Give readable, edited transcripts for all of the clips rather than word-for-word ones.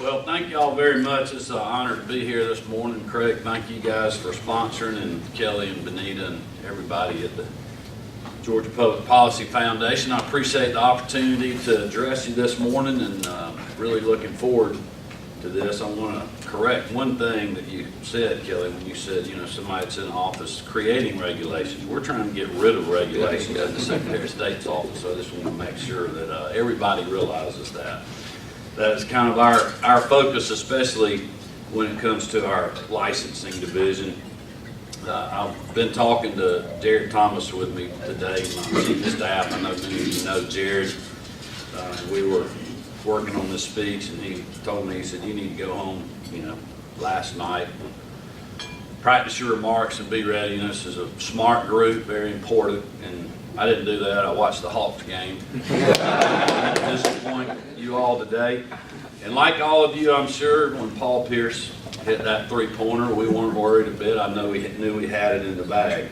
Well, thank you all very much. It's an honor to be here this morning. Craig, thank you guys for sponsoring, and Kelly and Benita and everybody at the Georgia Public Policy Foundation. I appreciate the opportunity to address you this morning, and really looking forward to this. I want to correct one thing that you said, Kelly, when you said, somebody that's in office creating regulations. We're trying to get rid of regulations at the Secretary of State's office, so I just want to make sure that everybody realizes that. That is kind of our focus, especially when it comes to our licensing division. I've been talking to Jared Thomas with me today, my chief of staff. I know many of you know Jared. We were working on this speech, and he told me, he said, you need to go home, last night, practice your remarks and be ready. This is a smart group, very important, and I didn't do that. I watched the Hawks game. I disappoint you all today. And like all of you, I'm sure, when Paul Pierce hit that three-pointer, we weren't worried a bit. I know he knew he had it in the bag.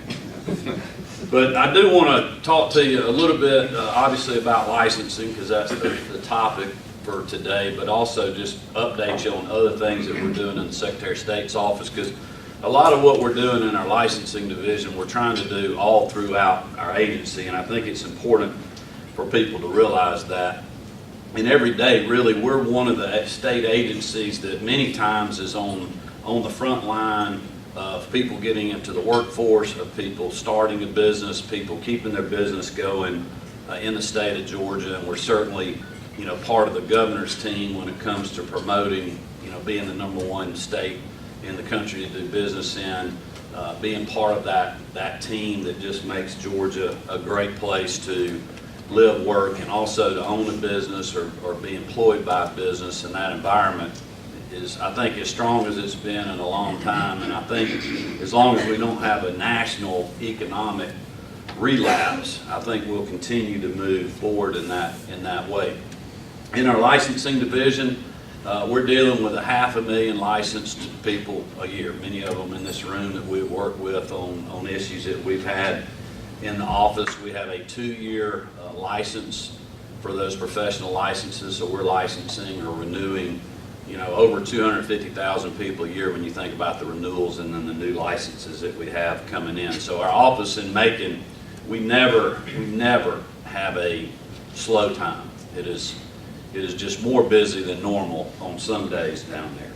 But I do want to talk to you a little bit, obviously, about licensing, because that's the topic for today, but also just update you on other things that we're doing in the Secretary of State's office, because a lot of what we're doing in our licensing division, we're trying to do all throughout our agency, and I think it's important for people to realize that. And every day, really, we're one of the state agencies that many times is on the front line of people getting into the workforce, of people starting a business, people keeping their business going in the state of Georgia, and we're certainly, part of the governor's team when it comes to promoting, being the #1 state in the country to do business in, being part of that team that just makes Georgia a great place to live, work, and also to own a business or be employed by a business. And that environment is, I think, as strong as it's been in a long time. And I think as long as we don't have a national economic relapse, I think we'll continue to move forward in that way. In our licensing division, we're dealing with 500,000 licensed people a year, many of them in this room that we've worked with on issues that we've had in the office. We have a 2-year license for those professional licenses, so we're licensing or renewing, over 250,000 people a year when you think about the renewals and then the new licenses that we have coming in. So our office in Macon, we never have a slow time. It is just more busy than normal on some days down there.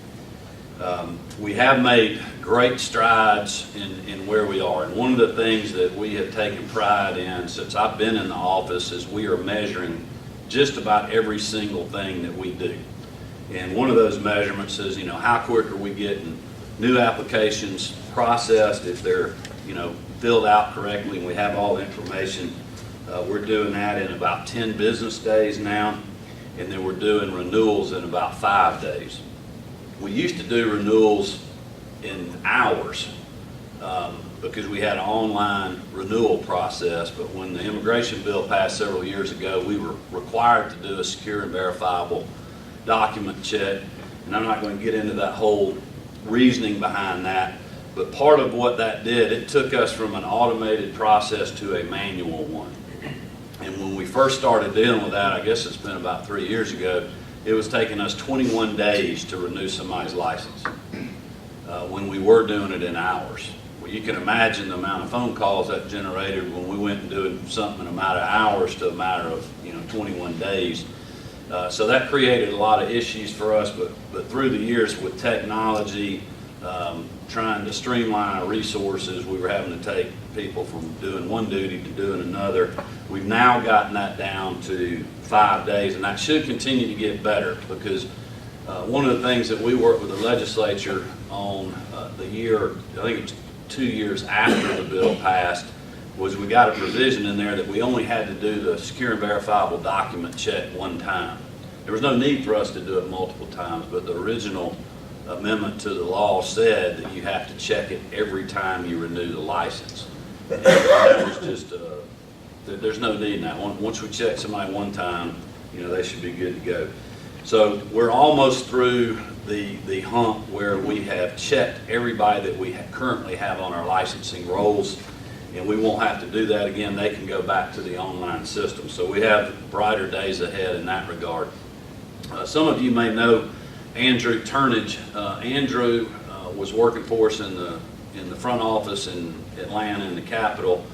We have made great strides in where we are. And one of the things that we have taken pride in since I've been in the office is we are measuring just about every single thing that we do. And one of those measurements is, how quick are we getting new applications processed, if they're, filled out correctly and we have all the information. We're doing that in about 10 business days now. And then we're doing renewals in about 5 days. We used to do renewals in hours because we had an online renewal process, but when the immigration bill passed several years ago, we were required to do a secure and verifiable document check. And I'm not going to get into that whole reasoning behind that, but part of what that did, it took us from an automated process to a manual one. And when we first started dealing with that, I guess it's been about 3 years ago, it was taking us 21 days to renew somebody's license when we were doing it in hours. Well, you can imagine the amount of phone calls that generated when we went and doing something in a matter of hours to a matter of 21 days. So that created a lot of issues for us, but through the years with technology, trying to streamline our resources, we were having to take people from doing one duty to doing another. We've now gotten that down to 5 days, and that should continue to get better, because one of the things that we worked with the legislature on the year, I think it was 2 years after the bill passed, was we got a provision in there that we only had to do the secure and verifiable document check one time. There was no need for us to do it multiple times, but the original amendment to the law said that you have to check it every time you renew the license. And that was just, there's no need now. Once we check somebody one time, they should be good to go. So we're almost through the hump where we have checked everybody that we currently have on our licensing rolls, and we won't have to do that again. They can go back to the online system. So we have brighter days ahead in that regard. Some of you may know Andrew Turnage. Andrew was working for us in the front office in Atlanta in the Capitol,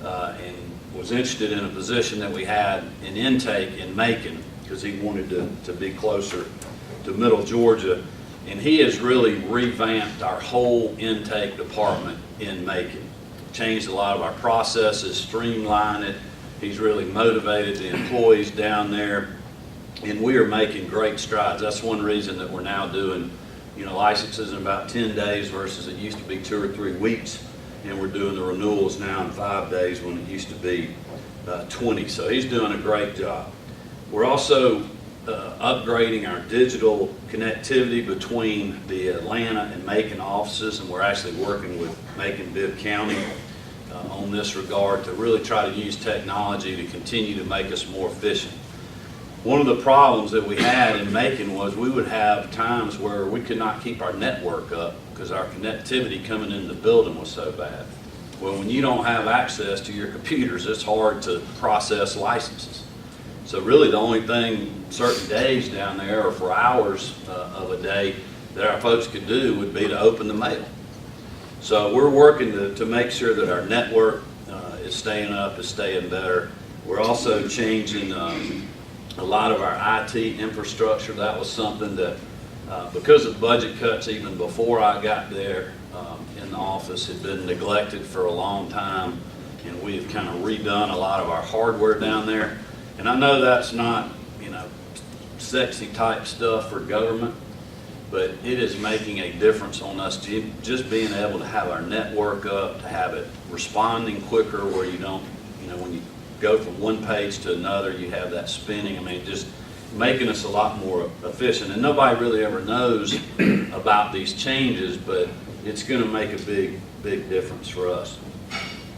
and was interested in a position that we had in intake in Macon because he wanted to be closer to Middle Georgia. And he has really revamped our whole intake department in Macon. Changed a lot of our processes, streamlined it. He's really motivated the employees down there, and we are making great strides. That's one reason that we're now doing, licenses in about 10 days versus it used to be 2 or 3 weeks, and we're doing the renewals now in 5 days when it used to be 20. So he's doing a great job. We're also upgrading our digital connectivity between the Atlanta and Macon offices, and we're actually working with Macon-Bibb County on this regard to really try to use technology to continue to make us more efficient. One of the problems that we had in Macon was we would have times where we could not keep our network up because our connectivity coming in the building was so bad. Well, when you don't have access to your computers, it's hard to process licenses. So really the only thing certain days down there or for hours of a day that our folks could do would be to open the mail. So we're working to make sure that our network is staying up, is staying better. We're also changing a lot of our IT infrastructure. That was something that, because of budget cuts even before I got there in the office, had been neglected for a long time, and we've kind of redone a lot of our hardware down there. And I know that's not, sexy type stuff for government, but it is making a difference on us just being able to have our network up, to have it responding quicker where you don't, when you go from one page to another, you have that spinning. I mean, just making us a lot more efficient. And nobody really ever knows about these changes, but it's going to make a big, big difference for us.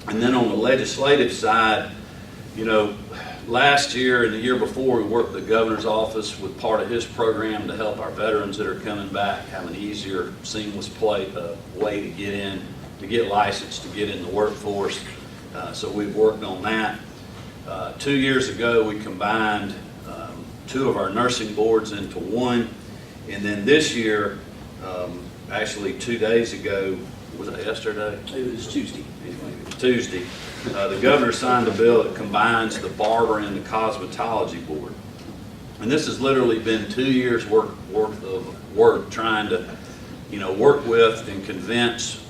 And then on the legislative side, last year and the year before, we worked with the governor's office with part of his program to help our veterans that are coming back have an easier, seamless way to get in, to get licensed, to get in the workforce. So we've worked on that. 2 years ago, we combined 2 of our nursing boards into one. And then this year, actually 2 days ago, was it yesterday? It was Tuesday. Tuesday. The governor signed a bill that combines the barber and the cosmetology board. And this has literally been 2 years worth of work trying to, work with and convince,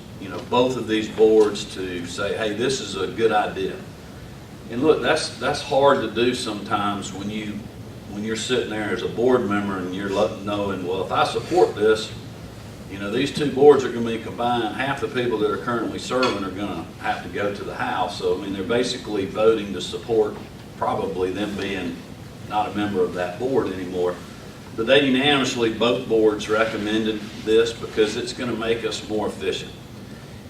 both of these boards to say, hey, this is a good idea. And look, that's hard to do sometimes when you're sitting there as a board member and you're knowing, well, if I support this, these 2 boards are going to be combined. Half the people that are currently serving are going to have to go to the House. So, they're basically voting to support probably them being not a member of that board anymore. But they unanimously, both boards recommended this because it's going to make us more efficient.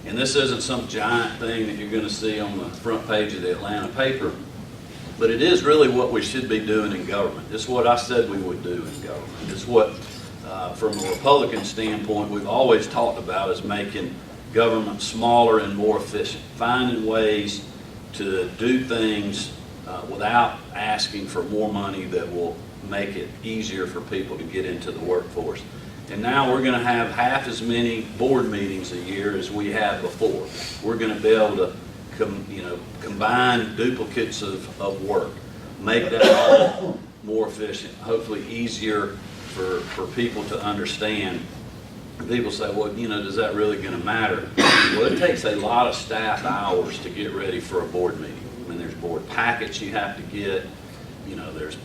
And this isn't some giant thing that you're going to see on the front page of the Atlanta paper, but it is really what we should be doing in government. It's what I said we would do in government. It's what from a Republican standpoint, we've always talked about is making government smaller and more efficient, finding ways to do things without asking for more money that will make it easier for people to get into the workforce. And now we're going to have half as many board meetings a year as we had before. We're going to be able to combine duplicates of work, make that all more efficient, hopefully easier for people to understand. People say, well, does that really going to matter? Well, it takes a lot of staff hours to get ready for a board meeting. There's board packets you have to get. There's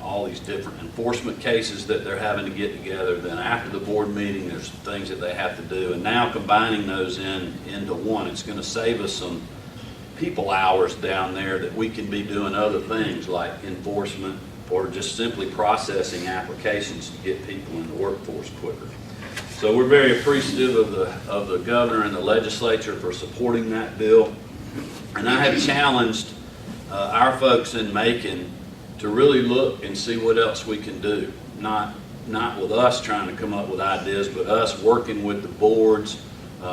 all these different enforcement cases that they're having to get together. Then after the board meeting, there's things that they have to do. And now combining those into one, it's going to save us some people hours down there that we can be doing other things like enforcement or just simply processing applications to get people in the workforce quicker. So we're very appreciative of the governor and the legislature for supporting that bill. And I have challenged our folks in Macon to really look and see what else we can do. Not with us trying to come up with ideas, but us working with the boards,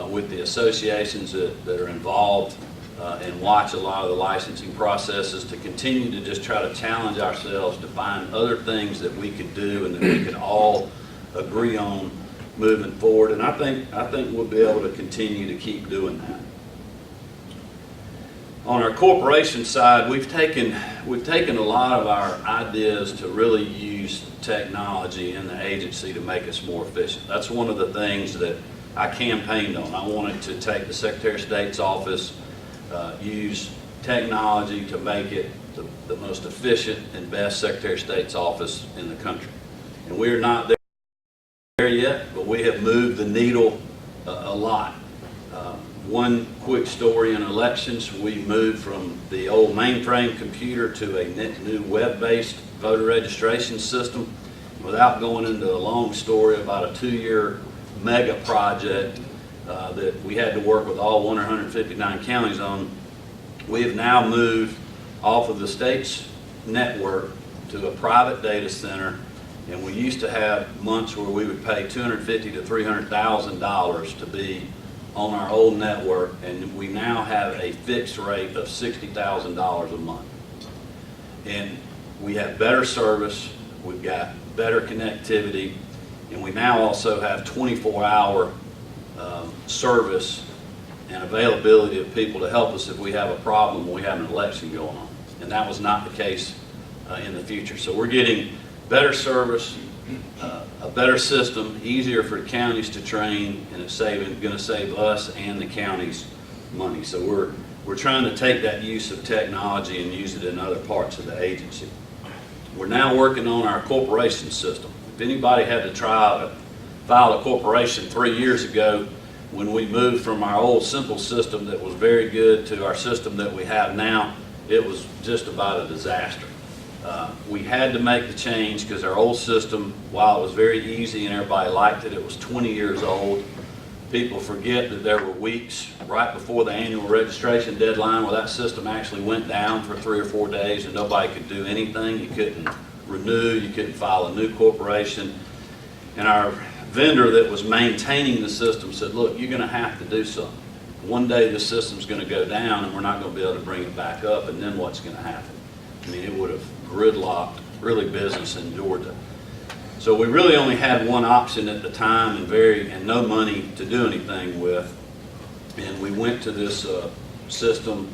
with the associations that are involved and watch a lot of the licensing processes to continue to just try to challenge ourselves to find other things that we could do and that we could all agree on moving forward, and I think we'll be able to continue to keep doing that. On our corporation side, we've taken a lot of our ideas to really use technology in the agency to make us more efficient. That's one of the things that I campaigned on. I wanted to take the Secretary of State's office, use technology to make it the most efficient and best Secretary of State's office in the country. And we're not there yet, but we have moved the needle a lot. One quick story in elections, we moved from the old mainframe computer to a new web-based voter registration system. Without going into a long story about a 2-year mega project that we had to work with all 159 counties on, we have now moved off of the state's network to a private data center, and we used to have months where we would pay $250,000 to $300,000 to be on our old network, and we now have a fixed rate of $60,000 a month. And we have better service, we've got better connectivity, and we now also have 24-hour service and availability of people to help us if we have a problem when we have an election going on. And that was not the case in the future. So we're getting better service, a better system, easier for the counties to train, and it's going to save us and the counties money. So we're trying to take that use of technology and use it in other parts of the agency. We're now working on our corporation system. If anybody had to try to file a corporation 3 years ago, when we moved from our old simple system that was very good to our system that we have now, it was just about a disaster. We had to make the change because our old system, while it was very easy and everybody liked it, it was 20 years old. People forget that there were weeks right before the annual registration deadline where that system actually went down for 3 or 4 days and nobody could do anything. You couldn't renew, you couldn't file a new corporation. And our vendor that was maintaining the system said, look, you're going to have to do something. One day the system's going to go down and we're not going to be able to bring it back up, and then what's going to happen? I mean, it would have gridlocked really business in Georgia. So we really only had one option at the time and no money to do anything with. And we went to this system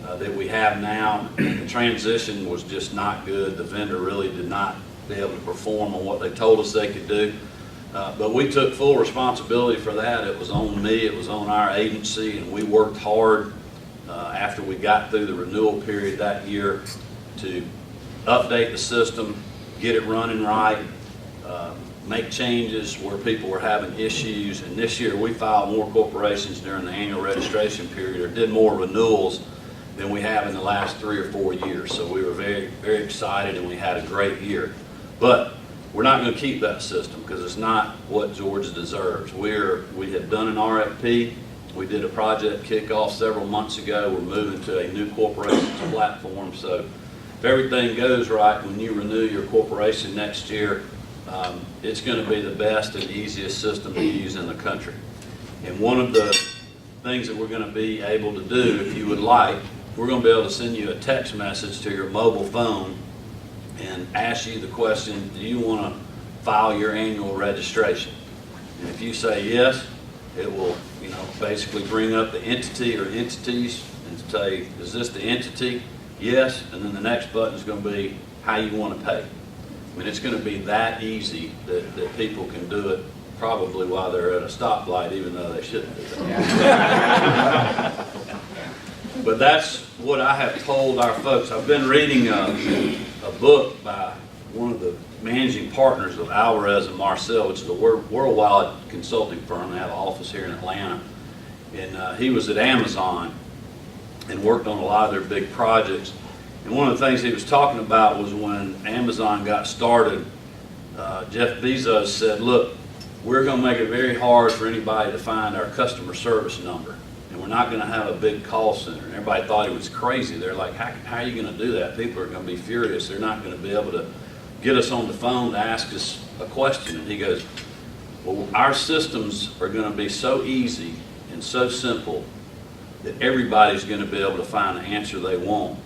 that we have now. The transition was just not good. The vendor really did not be able to perform on what they told us they could do. But we took full responsibility for that. It was on me, it was on our agency, and we worked hard after we got through the renewal period that year to update the system, get it running right, make changes where people were having issues. And this year we filed more corporations during the annual registration period, or did more renewals than we have in the last 3 or 4 years. So we were very, very excited, and we had a great year. But we're not going to keep that system because it's not what Georgia deserves. We have done an RFP. We did a project kickoff several months ago. We're moving to a new corporations platform. So if everything goes right, when you renew your corporation next year, it's going to be the best and easiest system to use in the country. And one of the things that we're going to be able to do, if you would like, we're going to be able to send you a text message to your mobile phone and ask you the question, do you want to file your annual registration? And if you say yes, it will, basically bring up the entity or entities and say, is this the entity? Yes. And then the next button is going to be how you want to pay. I mean, it's going to be that easy that people can do it probably while they're at a stoplight, even though they shouldn't do that. But that's what I have told our folks. I've been reading a book by one of the managing partners of Alvarez and Marcel, which is a worldwide consulting firm. They have an office here in Atlanta. And he was at Amazon and worked on a lot of their big projects. And one of the things he was talking about was when Amazon got started, Jeff Bezos said, look, we're going to make it very hard for anybody to find our customer service number. And we're not going to have a big call center. And everybody thought he was crazy. They're like, how are you going to do that? People are going to be furious. They're not going to be able to get us on the phone to ask us a question. And he goes, well, our systems are going to be so easy and so simple that everybody's going to be able to find the answer they want,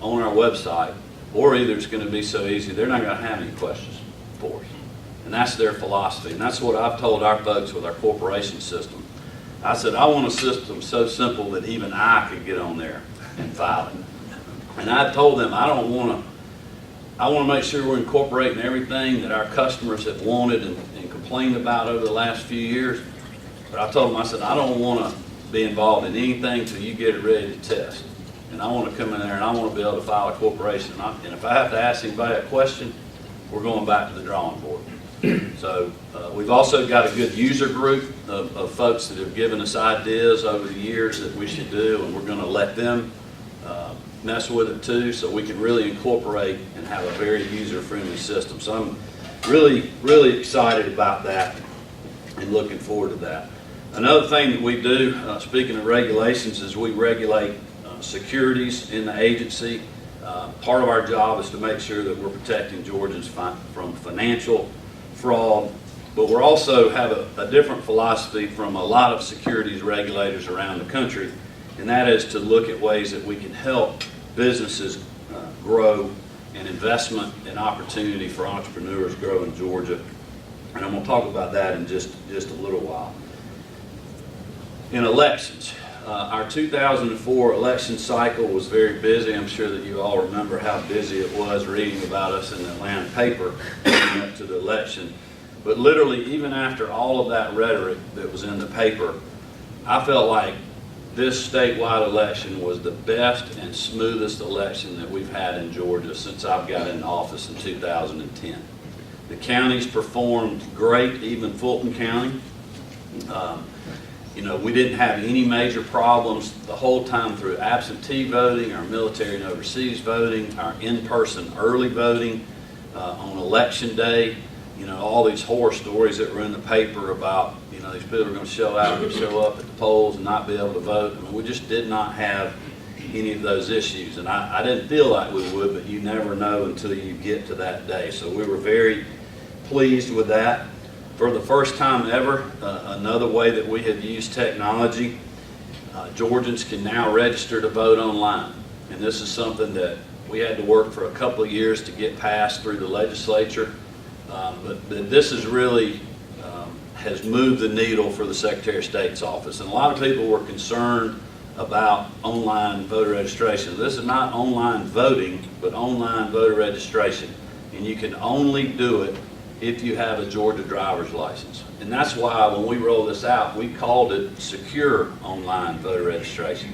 on our website. Or either it's going to be so easy they're not going to have any questions for us. And that's their philosophy. And that's what I've told our folks with our corporation system. I said, I want a system so simple that even I could get on there and file it. And I told them, I want to make sure we're incorporating everything that our customers have wanted and complained about over the last few years. But I told them, I said, I don't want to be involved in anything until you get it ready to test. And I want to come in there and I want to be able to file a corporation. And if I have to ask anybody a question, we're going back to the drawing board. So we've also got a good user group of folks that have given us ideas over the years that we should do, and we're going to let them mess with it too, so we can really incorporate and have a very user-friendly system. So I'm really, really excited about that and looking forward to that. Another thing that we do, speaking of regulations, is we regulate securities in the agency. Part of our job is to make sure that we're protecting Georgians from financial fraud, but we also have a different philosophy from a lot of securities regulators around the country, and that is to look at ways that we can help businesses grow and investment and opportunity for entrepreneurs grow in Georgia. And I'm going to talk about that in just a little while. In elections, our 2004 election cycle was very busy. I'm sure that you all remember how busy it was reading about us in the Atlanta paper leading up to the election. But literally, even after all of that rhetoric that was in the paper, I felt like this statewide election was the best and smoothest election that we've had in Georgia since I've got in office in 2010. The counties performed great, even Fulton County. We didn't have any major problems the whole time through absentee voting, our military and overseas voting, our in-person early voting on election day. All these horror stories that were in the paper about, these people are going to show up at the polls and not be able to vote. I mean, we just did not have any of those issues. And I didn't feel like we would, but you never know until you get to that day. So we were very pleased with that. For the first time ever, another way that we have used technology, Georgians can now register to vote online. And this is something that we had to work for a couple of years to get passed through the legislature. But this is really has moved the needle for the Secretary of State's office. And a lot of people were concerned about online voter registration. This is not online voting, but online voter registration. And you can only do it if you have a Georgia driver's license. And that's why when we roll this out, we called it secure online voter registration.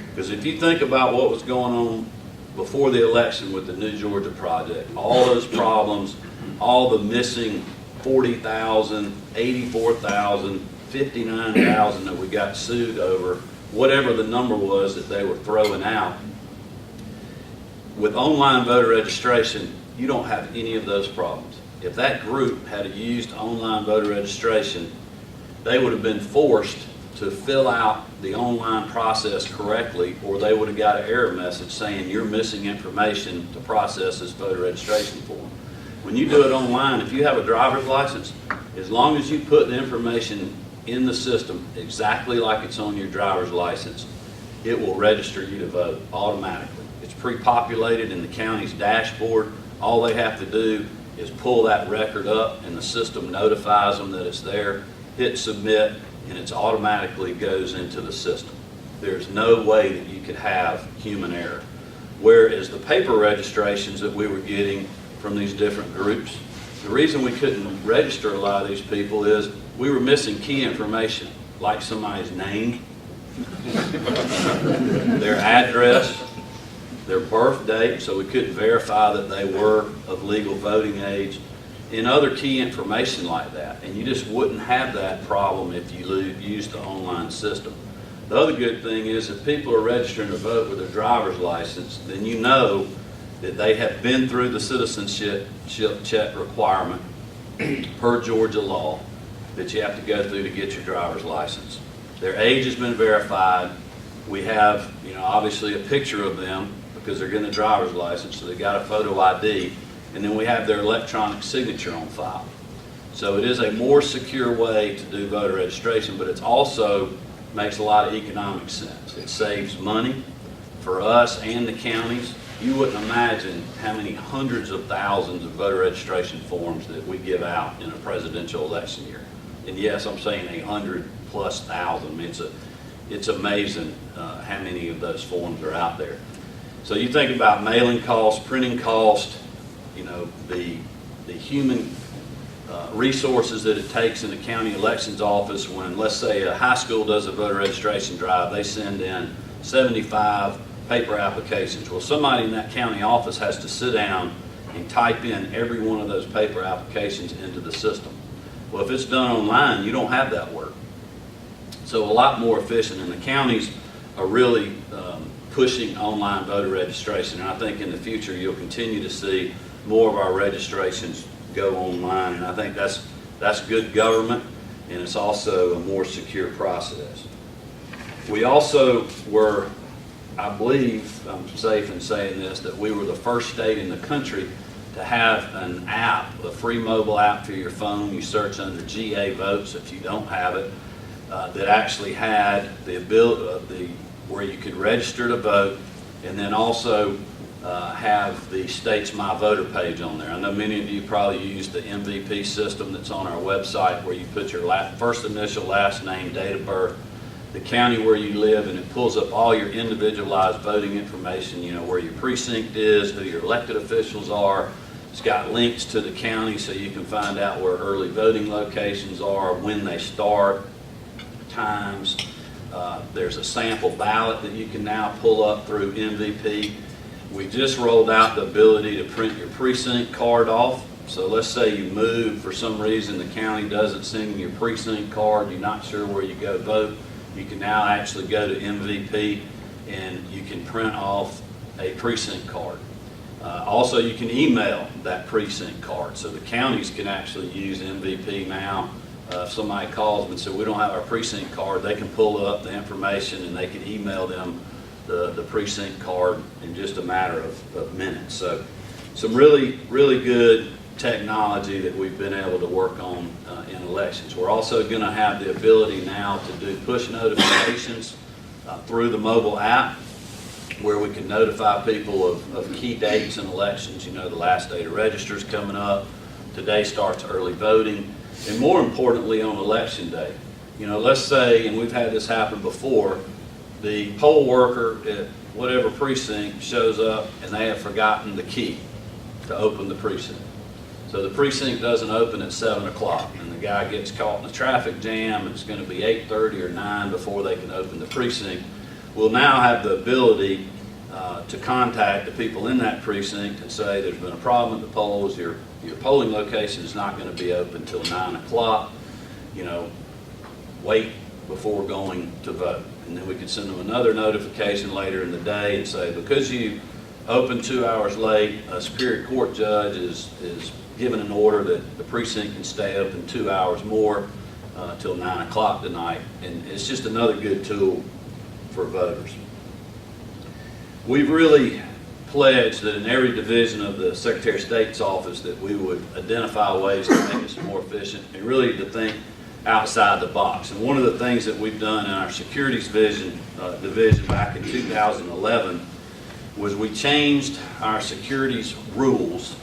Because if you think about what was going on before the election with the New Georgia Project, all those problems, all the missing 40,000, 84,000, 59,000 that we got sued over, whatever the number was that they were throwing out. With online voter registration, you don't have any of those problems. If that group had used online voter registration, they would have been forced to fill out the online process correctly, or they would have got an error message saying you're missing information to process this voter registration form. When you do it online, if you have a driver's license, as long as you put the information in the system exactly like it's on your driver's license, it will register you to vote automatically. It's pre-populated in the county's dashboard. All they have to do is pull that record up and the system notifies them that it's there, hit submit, and it automatically goes into the system. There's no way that you could have human error. Whereas the paper registrations that we were getting from these different groups, the reason we couldn't register a lot of these people is we were missing key information, like somebody's name, their address, their birth date, so we couldn't verify that they were of legal voting age, and other key information like that. And you just wouldn't have that problem if you used the online system. The other good thing is if people are registering to vote with their driver's license, then you know that they have been through the citizenship check requirement per Georgia law that you have to go through to get your driver's license. Their age has been verified. We have, obviously a picture of them because they're getting a driver's license, so they got a photo ID, and then we have their electronic signature on file. So it is a more secure way to do voter registration, but it also makes a lot of economic sense. It saves money for us and the counties. you wouldn't imagine how many hundreds of thousands of voter registration forms that we give out in a presidential election year. And yes, I'm saying 100+ thousand. I mean, it's amazing how many of those forms are out there. So you think about mailing cost, printing cost, you know, the human resources that it takes in the county elections office when, let's say, a high school does a voter registration drive, they send in 75 paper applications. Well, somebody in that county office has to sit down and type in every one of those paper applications into the system. Well, if it's done online, you don't have that work. So a lot more efficient, and the counties are really pushing online voter registration. And I think in the future you'll continue to see more of our registrations go online, and I think that's good government, and it's also a more secure process. We also were, I believe, I'm safe in saying this, that we were the first state in the country to have an app, a free mobile app for your phone. You search under GA Votes if you don't have it, that actually had the ability, where you could register to vote, and then also have the state's My Voter page on there. I know many of you probably use the MVP system that's on our website, where you put your first initial, last name, date of birth, the county where you live, and it pulls up all your individualized voting information, you know, where your precinct is, who your elected officials are. It's got links to the county so you can find out where early voting locations are, when they start, times. There's a sample ballot that you can now pull up through MVP. We just rolled out the ability to print your precinct card off. So let's say you move, for some reason the county doesn't send you your precinct card, you're not sure where you go vote, you can now actually go to MVP and you can print off a precinct card. Also, you can email that precinct card, so the counties can actually use MVP now. If somebody calls them and says, we don't have our precinct card, they can pull up the information and they can email them the precinct card in just a matter of minutes. So some really, really good technology that we've been able to work on in elections. We're also going to have the ability now to do push notifications through the mobile app, where we can notify people of key dates in elections. You know, the last day to register is coming up. Today starts early voting. And more importantly, on election day, you know, let's say, and we've had this happen before, the poll worker at whatever precinct shows up and they have forgotten the key to open the precinct. So the precinct doesn't open at 7 o'clock, and the guy gets caught in a traffic jam, and it's going to be 8:30 or 9 before they can open the precinct. We'll now have the ability to contact the people in that precinct and say, there's been a problem at the polls, your polling location is not going to be open until 9 o'clock, you know, wait before going to vote. And then we could send them another notification later in the day and say, because you opened 2 hours late, a Superior Court judge is given an order that the precinct can stay open 2 hours more till 9 o'clock tonight. And it's just another good tool for voters. We've really pledged that in every division of the Secretary of State's office that we would identify ways to make us more efficient and really to think outside the box. And one of the things that we've done in our securities division back in 2011 was we changed our securities rules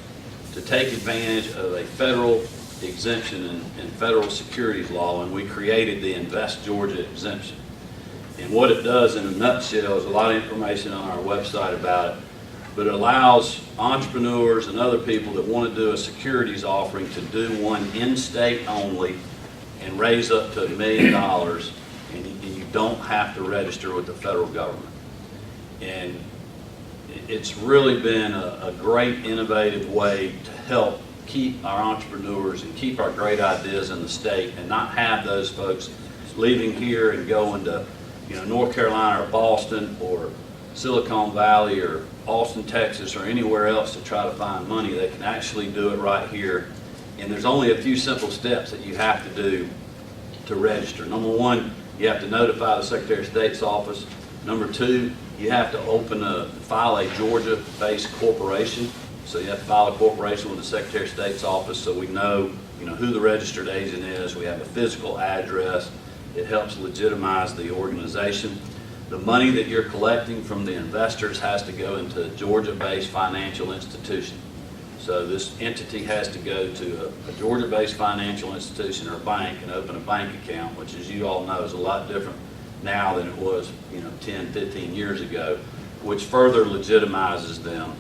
to take advantage of a federal exemption in federal securities law, and we created the Invest Georgia exemption. And what it does in a nutshell is a lot of information on our website about it, but it allows entrepreneurs and other people that want to do a securities offering to do one in-state only and raise up to $1 million, and you don't have to register with the federal government. And it's really been a great innovative way to help keep our entrepreneurs and keep our great ideas in the state and not have those folks leaving here and going to, you know, North Carolina or Boston or Silicon Valley or Austin, Texas, or anywhere else to try to find money. They can actually do it right here. And there's only a few simple steps that you have to do to register. Number one, you have to notify the Secretary of State's office. Number two, you have to file a Georgia-based corporation. So you have to file a corporation with the Secretary of State's office so we know, who the registered agent is. We have a physical address. It helps legitimize the organization. the money that you're collecting from the investors has to go into a Georgia-based financial institution. So this entity has to go to a Georgia-based financial institution or a bank and open a bank account, which, as you all know, is a lot different now than it was, 10, 15 years ago, which further legitimizes them.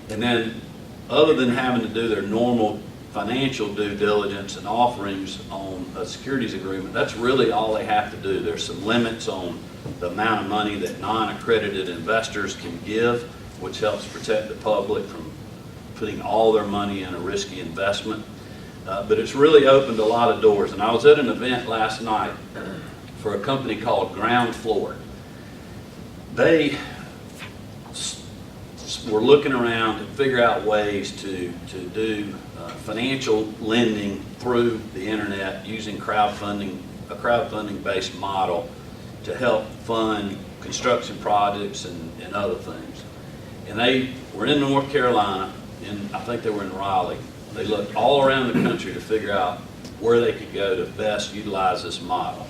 And then, other than having to do their normal financial due diligence and offerings on a securities agreement, that's really all they have to do. There's some limits on the amount of money that non-accredited investors can give, which helps protect the public from putting all their money in a risky investment. But it's really opened a lot of doors. And I was at an event last night for a company called Ground Floor. They were looking around to figure out ways to do financial lending through the internet using a crowdfunding-based model to help fund construction projects and other things. And they were in North Carolina, and I think they were in Raleigh. They looked all around the country to figure out where they could go to best utilize this model.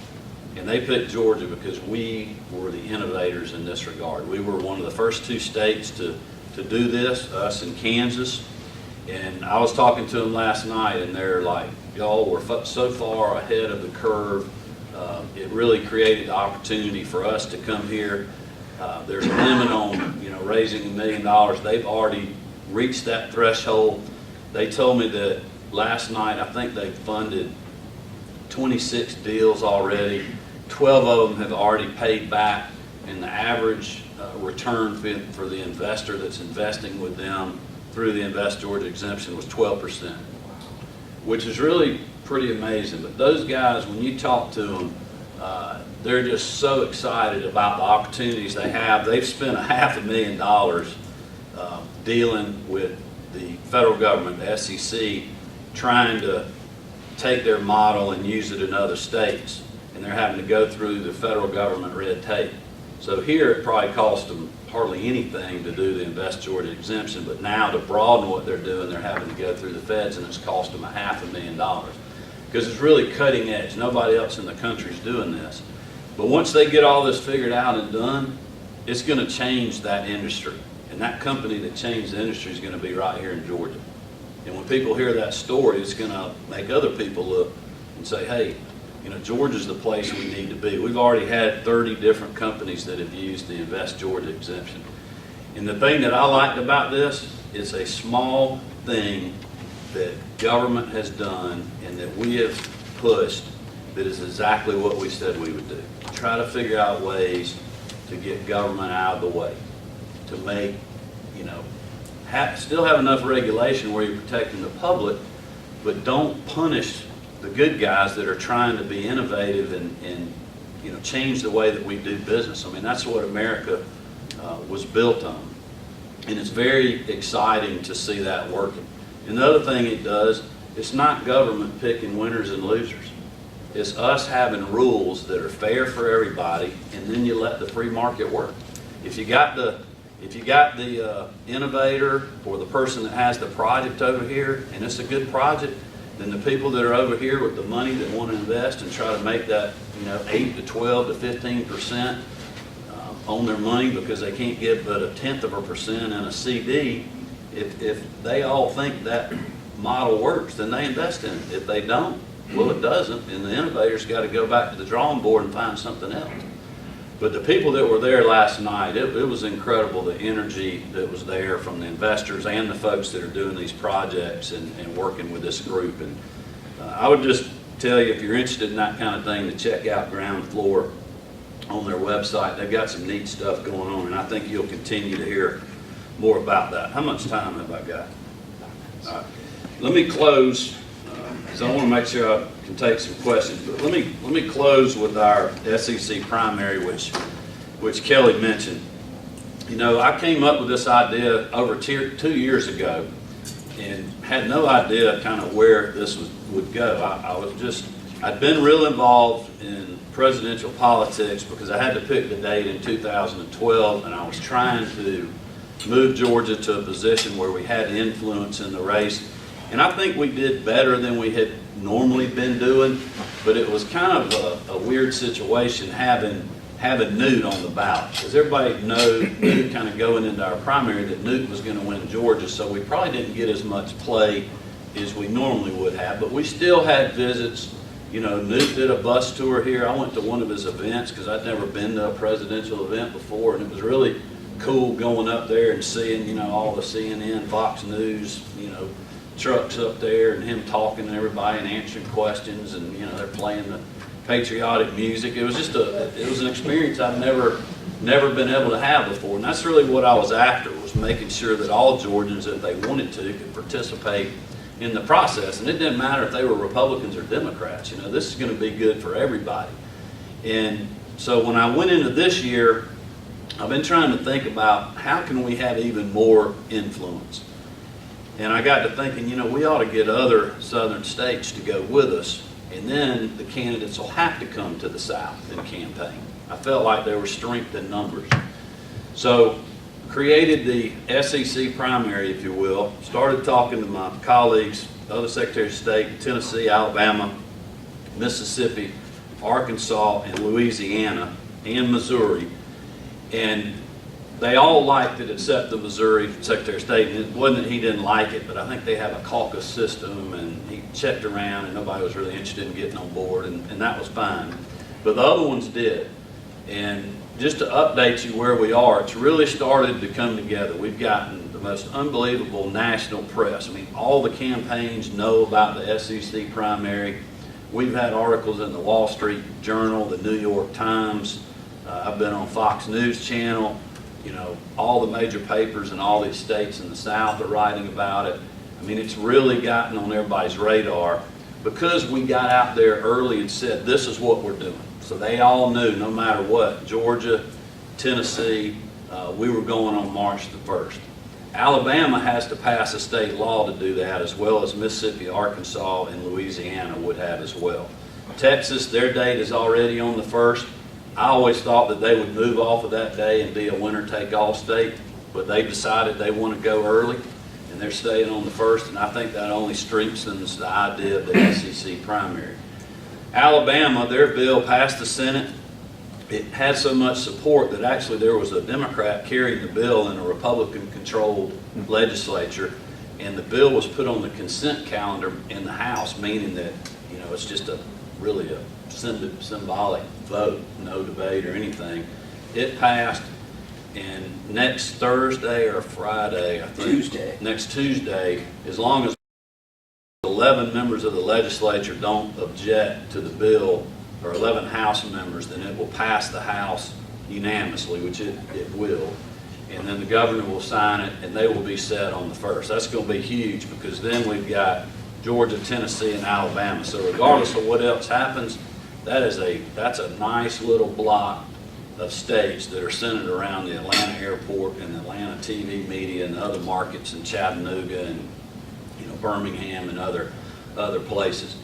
And they picked Georgia because we were the innovators in this regard. We were one of the first two states to do this, us and Kansas. And I was talking to them last night, and they're like, y'all were so far ahead of the curve. It really created the opportunity for us to come here. There's a limit on raising $1 million. They've already reached that threshold. They told me that last night, I think they funded 26 deals already. 12 of them have already paid back, and the average return for the investor that's investing with them through the Invest Georgia exemption was 12%, which is really pretty amazing. But those guys, when you talk to them, they're just so excited about the opportunities they have. They've spent $500,000 dealing with the federal government, the SEC, trying to take their model and use it in other states, and they're having to go through the federal government red tape. So here it probably cost them hardly anything to do the Invest Georgia exemption, but now to broaden what they're doing, they're having to go through the feds, and it's cost them $500,000 because it's really cutting edge. Nobody else in the country is doing this. But once they get all this figured out and done, it's going to change that industry, and that company that changed the industry is going to be right here in Georgia. And when people hear that story, it's going to make other people look and say, hey, Georgia's the place we need to be. We've already had 30 different companies that have used the Invest Georgia exemption. And the thing that I liked about this is a small thing that government has done and that we have pushed that is exactly what we said we would do. Try to figure out ways to get government out of the way, to make, still have enough regulation where you're protecting the public, but don't punish the good guys that are trying to be innovative and change the way that we do business. I mean, that's what America was built on. And it's very exciting to see that working. And the other thing it does, it's not government picking winners and losers. It's us having rules that are fair for everybody, and then you let the free market work. If you got the innovator or the person that has the project over here, and it's a good project, then the people that are over here with the money that want to invest and try to make that 8 to 12 to 15% on their money because they can't get but 1/10% in a CD, if they all think that model works, then they invest in it. If they don't, well, it doesn't, and the innovator's got to go back to the drawing board and find something else. But the people that were there last night, it was incredible, the energy that was there from the investors and the folks that are doing these projects and working with this group. And I would just tell you, if you're interested in that kind of thing, to check out Ground Floor on their website. They've got some neat stuff going on, and I think you'll continue to hear more about that. How much time have I got? All right. Let me close, because I want to make sure I can take some questions. But let me close with our SEC primary, which Kelly mentioned. I came up with this idea over 2 years ago, and had no idea kind of where this would go. I'd been real involved in presidential politics because I had to pick the date in 2012, and I was trying to move Georgia to a position where we had influence in the race. And I think we did better than we had normally been doing, but it was kind of a weird situation having having Newt on the ballot. Because everybody knew kind of going into our primary that Newt was going to win Georgia, so we probably didn't get as much play as we normally would have. But we still had visits. You know, Newt did a bus tour here. I went to one of his events because I'd never been to a presidential event before, and it was really cool going up there and seeing, you know, all the CNN, Fox News, you know, trucks up there and him talking to everybody and answering questions, and, you know, they're playing the patriotic music. It was just it was an experience I've never been able to have before, and that's really what I was after, was making sure that all Georgians, if they wanted to, could participate in the process. And it didn't matter if they were Republicans or Democrats. You know, this is going to be good for everybody. And so when I went into this year, I've been trying to think about how can we have even more influence. And I got to thinking, you know, we ought to get other southern states to go with us, and then the candidates will have to come to the South and campaign. I felt like there was strength in numbers. So created the SEC primary, if you will, started talking to my colleagues, other secretaries of state, Tennessee, Alabama, Mississippi, Arkansas, and Louisiana, and Missouri. And they all liked it except the Missouri Secretary of State. And it wasn't that he didn't like it, but I think they have a caucus system, and he checked around and nobody was really interested in getting on board, and that was fine. But the other ones did. And just to update you where we are, it's really started to come together. We've gotten the most unbelievable national press. I mean, all the campaigns know about the SEC primary. We've had articles in the Wall Street Journal, the New York Times. I've been on Fox News Channel. You know, all the major papers in all these states in the South are writing about it. I mean, it's really gotten on everybody's radar because we got out there early and said, this is what we're doing. So they all knew, no matter what, Georgia, Tennessee, we were going on March the 1st. Alabama has to pass a state law to do that, as well as Mississippi, Arkansas, and Louisiana would have as well. Texas, their date is already on the 1st. I always thought that they would move off of that day and be a winner-take-all state, but they decided they want to go early, and they're staying on the 1st, and I think that only strengthens the idea of the SEC primary. Alabama, their bill passed the Senate. It had so much support that actually there was a Democrat carrying the bill in a Republican-controlled legislature, and the bill was put on the consent calendar in the House, meaning that, you know, it's just really a symbolic vote, no debate or anything. It passed, and next Thursday or Friday, I think, next Tuesday, as long as 11 members of the legislature don't object to the bill, or 11 House members, then it will pass the House unanimously, which it will. And then the governor will sign it, and they will be set on the 1st. That's going to be huge, because then we've got Georgia, Tennessee, and Alabama. So regardless of what else happens, that's a nice little block of states that are centered around the Atlanta airport and the Atlanta TV media and other markets in Chattanooga and, you know, Birmingham and other places.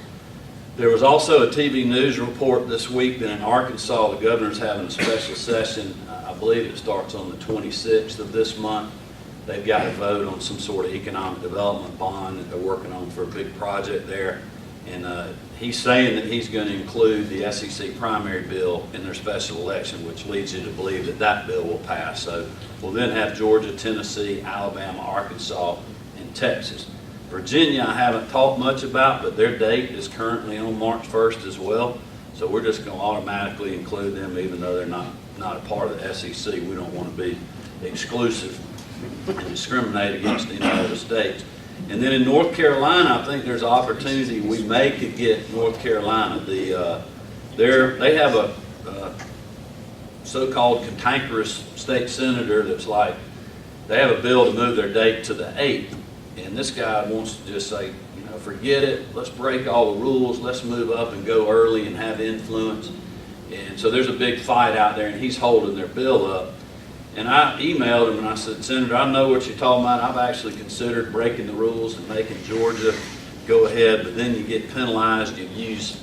There was also a TV news report this week that in Arkansas the governor's having a special session. I believe it starts on the 26th of this month. They've got to vote on some sort of economic development bond that they're working on for a big project there. And he's saying that he's going to include the SEC primary bill in their special election, which leads you to believe that that bill will pass. So we'll then have Georgia, Tennessee, Alabama, Arkansas, and Texas. Virginia I haven't talked much about, but their date is currently on March 1st as well. So we're just going to automatically include them, even though they're not a part of the SEC. We don't want to be exclusive and discriminate against any other states. And then in North Carolina, I think there's an opportunity we may could get North Carolina. They have a so-called cantankerous state senator that's like, they have a bill to move their date to the 8th. And this guy wants to just say, you know, forget it, let's break all the rules, let's move up and go early and have influence. And so there's a big fight out there, and he's holding their bill up. And I emailed him and I said, Senator, I know what you're talking about. I've actually considered breaking the rules and making Georgia go ahead, but then you get penalized, you lose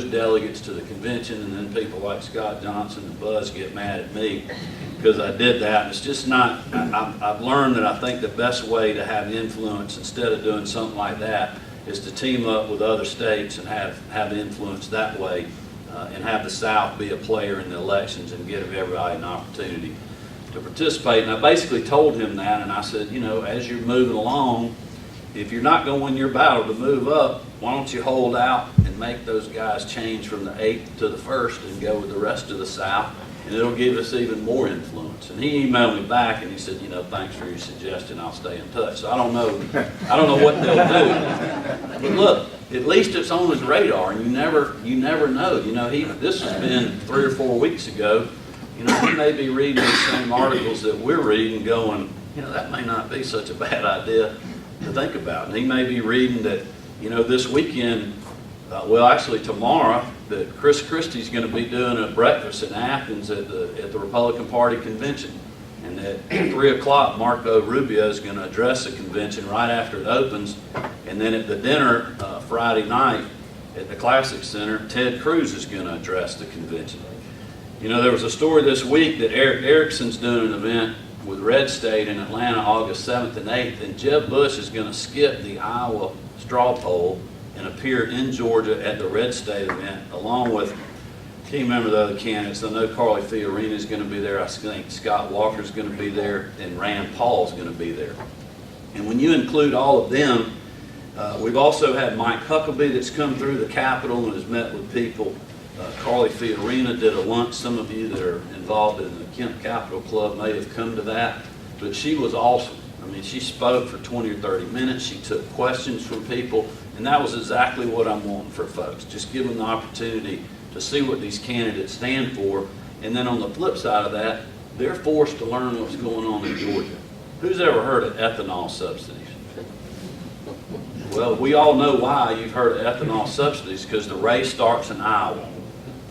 delegates to the convention, and then people like Scott Johnson and Buzz get mad at me because I did that. And it's just not, I've learned that I think the best way to have influence instead of doing something like that is to team up with other states and have influence that way. and have the South be a player in the elections and give everybody an opportunity to participate. And I basically told him that, and I said, you know, as you're moving along, if you're not going to win your battle to move up, why don't you hold out and make those guys change from the 8th to the 1st and go with the rest of the South, and it'll give us even more influence. And he emailed me back and he said, you know, thanks for your suggestion, I'll stay in touch. So I don't know what they'll do. But look, at least it's on his radar, and you never know. You know, this has been 3 or 4 weeks ago. You know, he may be reading the same articles that we're reading going, you know, that may not be such a bad idea to think about. And he may be reading that, you know, this weekend, well, actually tomorrow, that Chris Christie's going to be doing a breakfast in Athens at the Republican Party convention. And at 3 o'clock, Marco Rubio is going to address the convention right after it opens. And then at the dinner Friday night at the Classic Center, Ted Cruz is going to address the convention. You know, there was a story this week that Eric Erickson's doing an event with Red State in Atlanta August 7th and 8th, and Jeb Bush is going to skip the Iowa straw poll and appear in Georgia at the Red State event, along with, I can't remember the other candidates. I know Carly Fiorina is going to be there. I think Scott Walker is going to be there, and Rand Paul is going to be there. And when you include all of them, we've also had Mike Huckabee that's come through the Capitol and has met with people. Carly Fiorina did a lunch. Some of you that are involved in the Kemp Capital Club may have come to that, but she was awesome. I mean, she spoke for 20 or 30 minutes. She took questions from people, and that was exactly what I'm wanting for folks. Just give them the opportunity to see what these candidates stand for, and then on the flip side of that, they're forced to learn what's going on in Georgia. Who's ever heard of ethanol subsidies? Well, we all know why you've heard of ethanol subsidies, because the race starts in Iowa.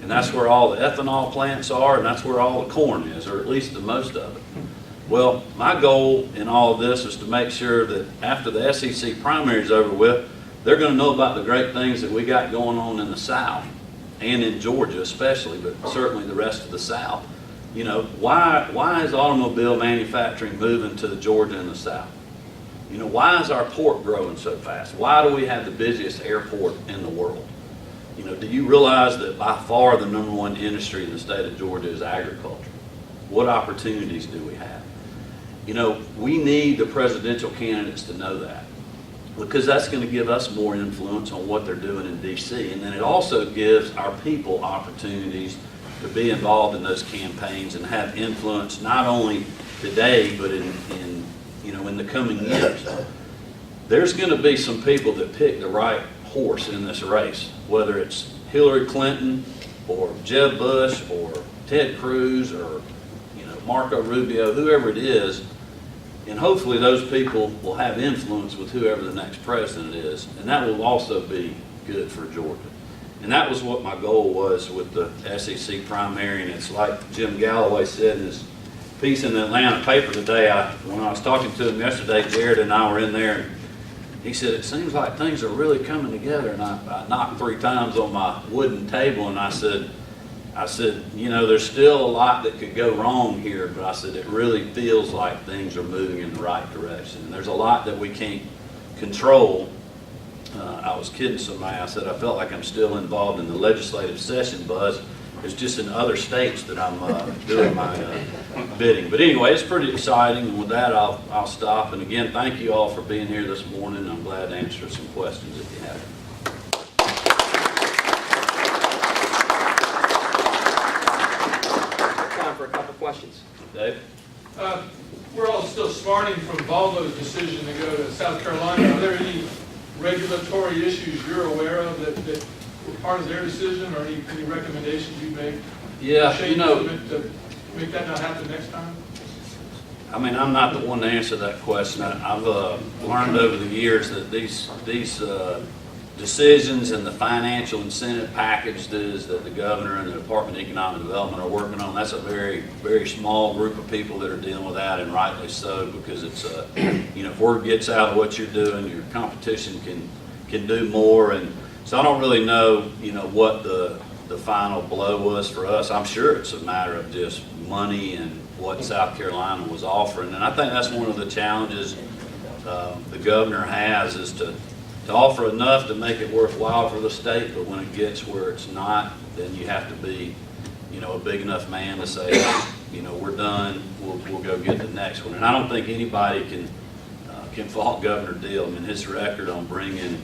And that's where all the ethanol plants are, and that's where all the corn is, or at least the most of it. Well, my goal in all of this is to make sure that after the SEC primary is over with, they're going to know about the great things that we got going on in the South, and in Georgia especially, but certainly the rest of the South. You know, why is automobile manufacturing moving to Georgia and the South? You know, why is our port growing so fast? Why do we have the busiest airport in the world? You know, do you realize that by far the #1 industry in the state of Georgia is agriculture? What opportunities do we have? You know, we need the presidential candidates to know that, because that's going to give us more influence on what they're doing in D.C. And then it also gives our people opportunities to be involved in those campaigns and have influence not only today, but in the coming years. There's going to be some people that pick the right horse in this race, whether it's Hillary Clinton or Jeb Bush or Ted Cruz or, you know, Marco Rubio, whoever it is, and hopefully those people will have influence with whoever the next president is, and that will also be good for Georgia. And that was what my goal was with the SEC primary, and it's like Jim Galloway said in his piece in the Atlanta paper today. When I was talking to him yesterday, Jared and I were in there, and he said, it seems like things are really coming together. And I knocked 3 times on my wooden table, and I said, you know, there's still a lot that could go wrong here, but I said, it really feels like things are moving in the right direction. And there's a lot that we can't control. I was kidding somebody. I said, I felt like I'm still involved in the legislative session, Buzz. It's just in other states that I'm doing my bidding. But anyway, it's pretty exciting. And with that, I'll stop. And again, thank you all for being here this morning. I'm glad to answer some questions if you have. Time for a couple questions. Dave? We're all still smarting from Volvo's decision to go to South Carolina. Are there any regulatory issues you're aware of that were part of their decision, or any recommendations you make? Yeah, you know, to make that not happen next time? I mean, I'm not the one to answer that question. I've learned over the years that these decisions and the financial incentive packages that the governor and the Department of Economic Development are working on, that's a very, very small group of people that are dealing with that, and rightly so, because it's, you know, if word gets out of what you're doing, your competition can do more. And so I don't really know, you know, what the final blow was for us. I'm sure it's a matter of just money and what South Carolina was offering. And I think that's one of the challenges the governor has, is to to offer enough to make it worthwhile for the state, but when it gets where it's not, then you have to be, you know, a big enough man to say, hey, you know, we're done, we'll go get the next one. And I don't think anybody can fault Governor Deal. I mean, his record on bringing,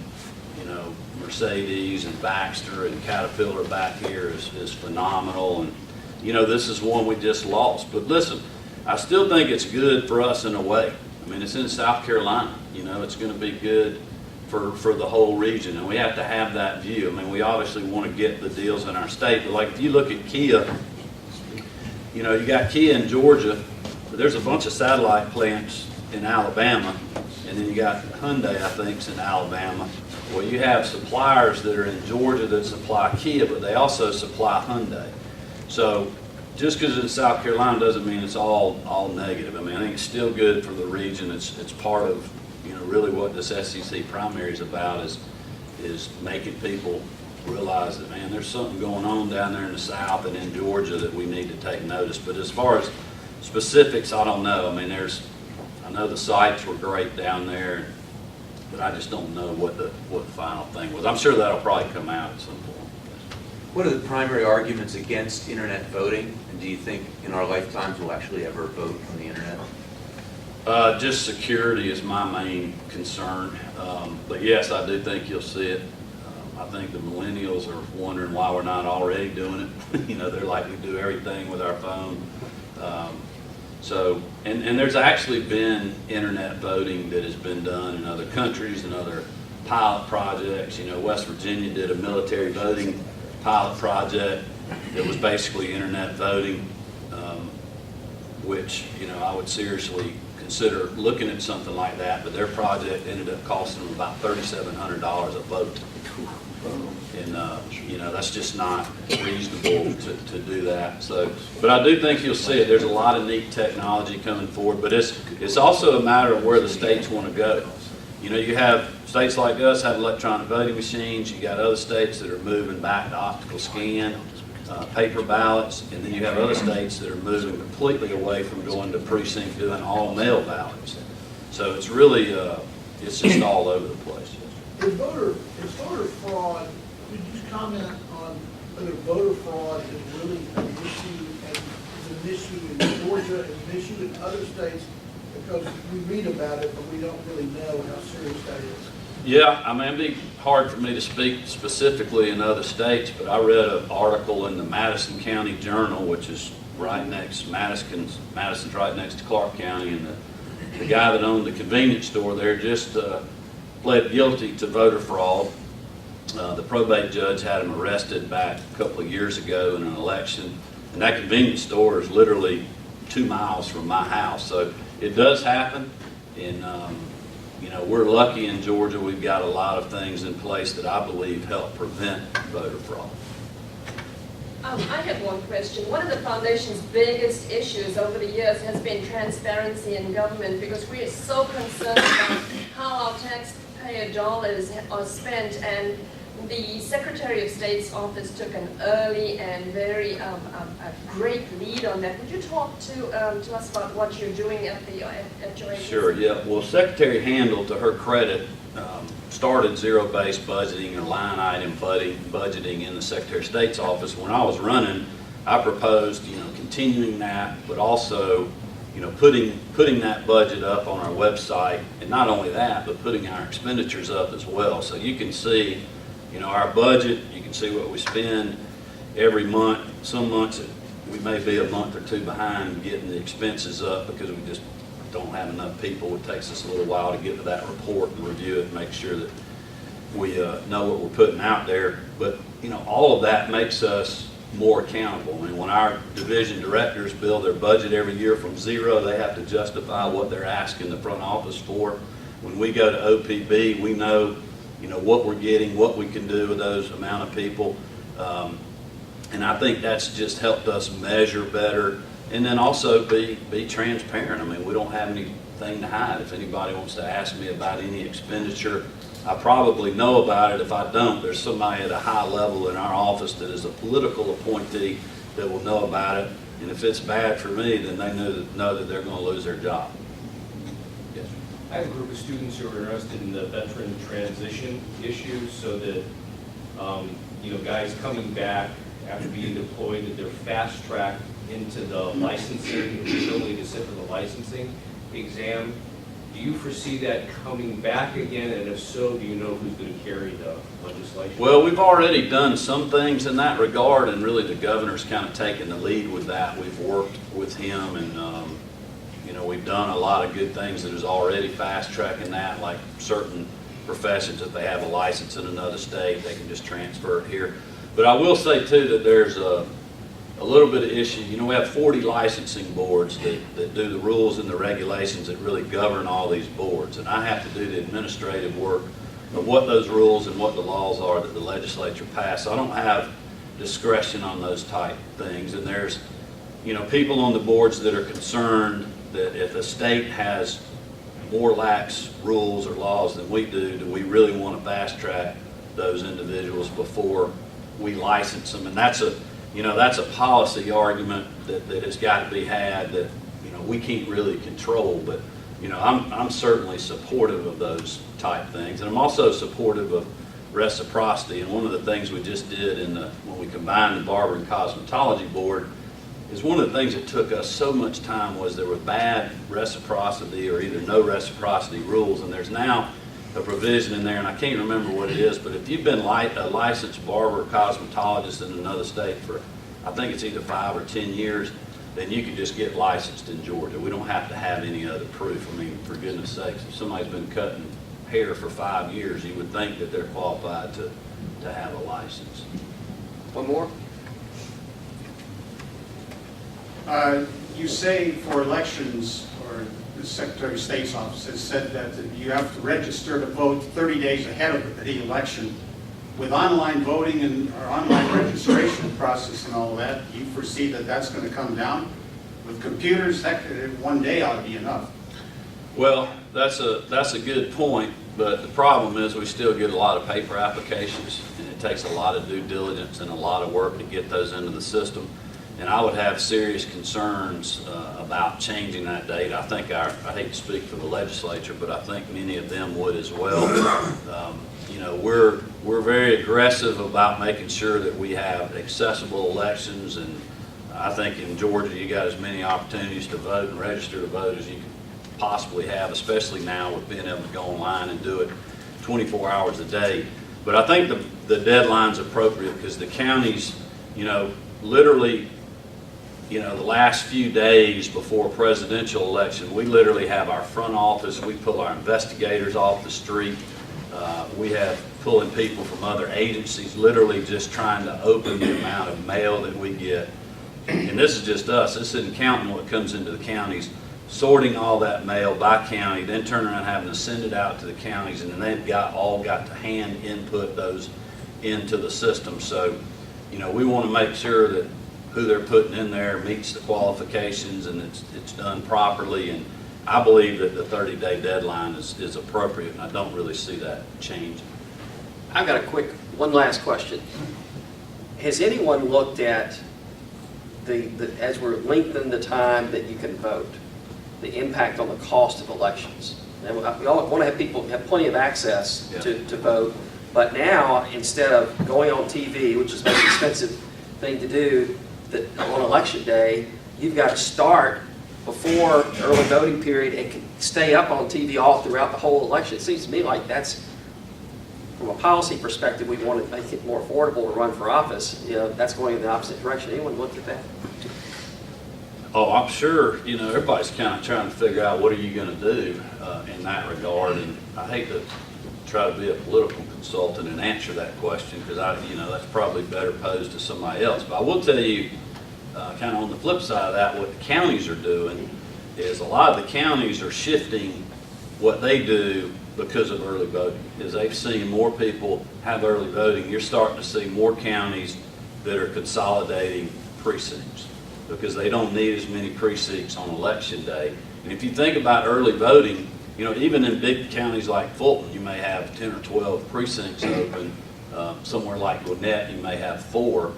you know, Mercedes and Baxter and Caterpillar back here is phenomenal. And, you know, this is one we just lost. But listen, I still think it's good for us in a way. I mean, it's in South Carolina. You know, it's going to be good for the whole region, and we have to have that view. I mean, we obviously want to get the deals in our state, but like if you look at Kia, you know, you got Kia in Georgia, but there's a bunch of satellite plants in Alabama, and then you got Hyundai, I think, is in Alabama. Well, you have suppliers that are in Georgia that supply Kia, but they also supply Hyundai. So just because it's in South Carolina doesn't mean it's all negative. I mean, I think it's still good for the region. It's part of, you know, really what this SEC primary is about is making people realize that, man, there's something going on down there in the South and in Georgia that we need to take notice. But as far as specifics, I don't know. I mean, I know the sites were great down there, but I just don't know what the final thing was. I'm sure that'll probably come out at some point. What are the primary arguments against internet voting? And do you think in our lifetimes we'll actually ever vote on the internet? Just security is my main concern. But yes, I do think you'll see it. I think the millennials are wondering why we're not already doing it. You know, they're like, we do everything with our phone. And there's actually been internet voting that has been done in other countries and other pilot projects. You know, West Virginia did a military voting pilot project that was basically internet voting, which, you know, I would seriously consider looking at something like that, but their project ended up costing them about $3,700 a vote. And, you know, that's just not reasonable to do that. So, but I do think you'll see it. There's a lot of neat technology coming forward, but it's also a matter of where the states want to go. You know, you have states like us have electronic voting machines. You got other states that are moving back to optical scan, paper ballots, and then you have other states that are moving completely away from going to precinct doing all mail ballots. So it's really, it's just all over the place. Is voter fraud, could you just comment on whether voter fraud is really an issue, and is an issue in Georgia, and an issue in other states? Because we read about it, but we don't really know how serious that is. Yeah, I mean, it'd be hard for me to speak specifically in other states, but I read an article in the Madison County Journal, which is right next, Madison's right next to Clark County, and the guy that owned the convenience store there just pled guilty to voter fraud. The probate judge had him arrested back a couple of years ago in an election, and that convenience store is literally 2 miles from my house. So it does happen, and you know, we're lucky in Georgia. We've got a lot of things in place that I believe help prevent voter fraud. I have one question. One of the foundation's biggest issues over the years has been transparency in government, because we are so concerned about how our taxpayer dollars are spent, and the Secretary of State's office took an early and very a great lead on that. Would you talk to us about what you're doing at your agency? Sure, yeah. Well, Secretary Handel, to her credit, started zero-based budgeting or line item budgeting in the Secretary of State's office. When I was running, I proposed, you know, continuing that, but also, you know, putting that budget up on our website, and not only that, but putting our expenditures up as well. So you can see, you know, our budget, you can see what we spend every month. Some months we may be a month or two behind getting the expenses up because we just don't have enough people. It takes us a little while to get to that report and review it and make sure that we know what we're putting out there. But, you know, all of that makes us more accountable. I mean, when our division directors build their budget every year from zero, they have to justify what they're asking the front office for. When we go to OPB, we know, you know, what we're getting, what we can do with those amount of people. And I think that's just helped us measure better, and then also be transparent. I mean, we don't have anything to hide. If anybody wants to ask me about any expenditure, I probably know about it. If I don't, there's somebody at a high level in our office that is a political appointee that will know about it. And if it's bad for me, then they know that they're going to lose their job. Yes. I have a group of students who are interested in the veteran transition issue, so that, guys coming back after being deployed, that they're fast-tracked into the licensing, the ability to sit for the licensing exam. Do you foresee that coming back again, and if so, do you know who's going to carry the legislation? Well, we've already done some things in that regard, and really the governor's kind of taken the lead with that. We've worked with him, and we've done a lot of good things that is already fast-tracking that, like certain professions, if they have a license in another state, they can just transfer it here. But I will say, too, that there's a little bit of issue. We have 40 licensing boards that do the rules and the regulations that really govern all these boards. And I have to do the administrative work of what those rules and what the laws are that the legislature passed. So I don't have discretion on those type things. And there's, people on the boards that are concerned that if a state has more lax rules or laws than we do we really want to fast track those individuals before we license them? And that's a policy argument that has got to be had that, we can't really control. But, I'm certainly supportive of those type things. And I'm also supportive of reciprocity. And one of the things we just did when we combined the Barber and Cosmetology Board is one of the things that took us so much time was there were bad reciprocity or either no reciprocity rules. And there's now a provision in there, and I can't remember what it is, but if you've been a licensed barber or cosmetologist in another state for, I think it's either 5 or 10 years, then you can just get licensed in Georgia. We don't have to have any other proof. I mean, for goodness sakes, if somebody's been cutting hair for 5 years, you would think that they're qualified to have a license. One more? You say for elections, or the Secretary of State's office has said that you have to register to vote 30 days ahead of the election. With online voting and or online registration process and all of that, do you foresee that that's going to come down? With computers, that one day ought to be enough. Well, that's a good point, but the problem is we still get a lot of paper applications, and it takes a lot of due diligence and a lot of work to get those into the system. And I would have serious concerns about changing that date. I think I hate to speak for the legislature, but I think many of them would as well. We're very aggressive about making sure that we have accessible elections, and I think in Georgia you got as many opportunities to vote and register to vote as you can possibly have, especially now with being able to go online and do it 24 hours a day. But I think the deadline's appropriate because the counties, literally, the last few days before a presidential election, we literally have our front office, we pull our investigators off the street. We have pulling people from other agencies, literally just trying to open the amount of mail that we get. And this is just us. This isn't counting what comes into the counties, sorting all that mail by county, then turning around having to send it out to the counties, and then they've all got to hand input those into the system. So, we want to make sure that who they're putting in there meets the qualifications and it's done properly. And I believe that the 30-day deadline is appropriate, and I don't really see that changing. I've got one last question. Has anyone looked at as we're lengthening the time that you can vote, the impact on the cost of elections? And we all want to have people have plenty of access to vote, but now instead of going on TV, which is the most expensive thing to do, on election day, you've got to start before the early voting period and can stay up on TV all throughout the whole election. It seems to me like that's, from a policy perspective, we want to make it more affordable to run for office. That's going in the opposite direction. Anyone looked at that? Oh, I'm sure, everybody's kind of trying to figure out what are you going to do in that regard. And I hate to try to be a political consultant and answer that question because that's probably better posed to somebody else. But I will tell you, kind of on the flip side of that, what the counties are doing is a lot of the counties are shifting what they do because of early voting. As they've seen more people have early voting, you're starting to see more counties that are consolidating precincts because they don't need as many precincts on election day. And if you think about early voting, even in big counties like Fulton, you may have 10 or 12 precincts open. Somewhere like Gwinnett, you may have 4.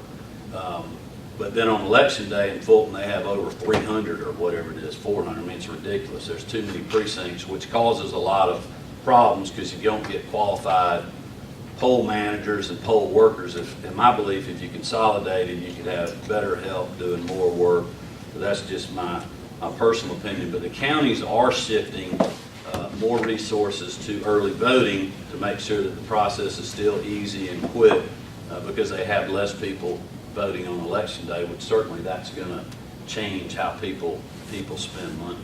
But then on election day in Fulton, they have over 300 or whatever it is, 400. I mean, it's ridiculous. There's too many precincts, which causes a lot of problems because you don't get qualified poll managers and poll workers. In my belief, if you consolidated, you could have better help doing more work. But that's just my personal opinion. But the counties are shifting more resources to early voting to make sure that the process is still easy and quick because they have less people voting on election day, which certainly that's going to change how people spend money.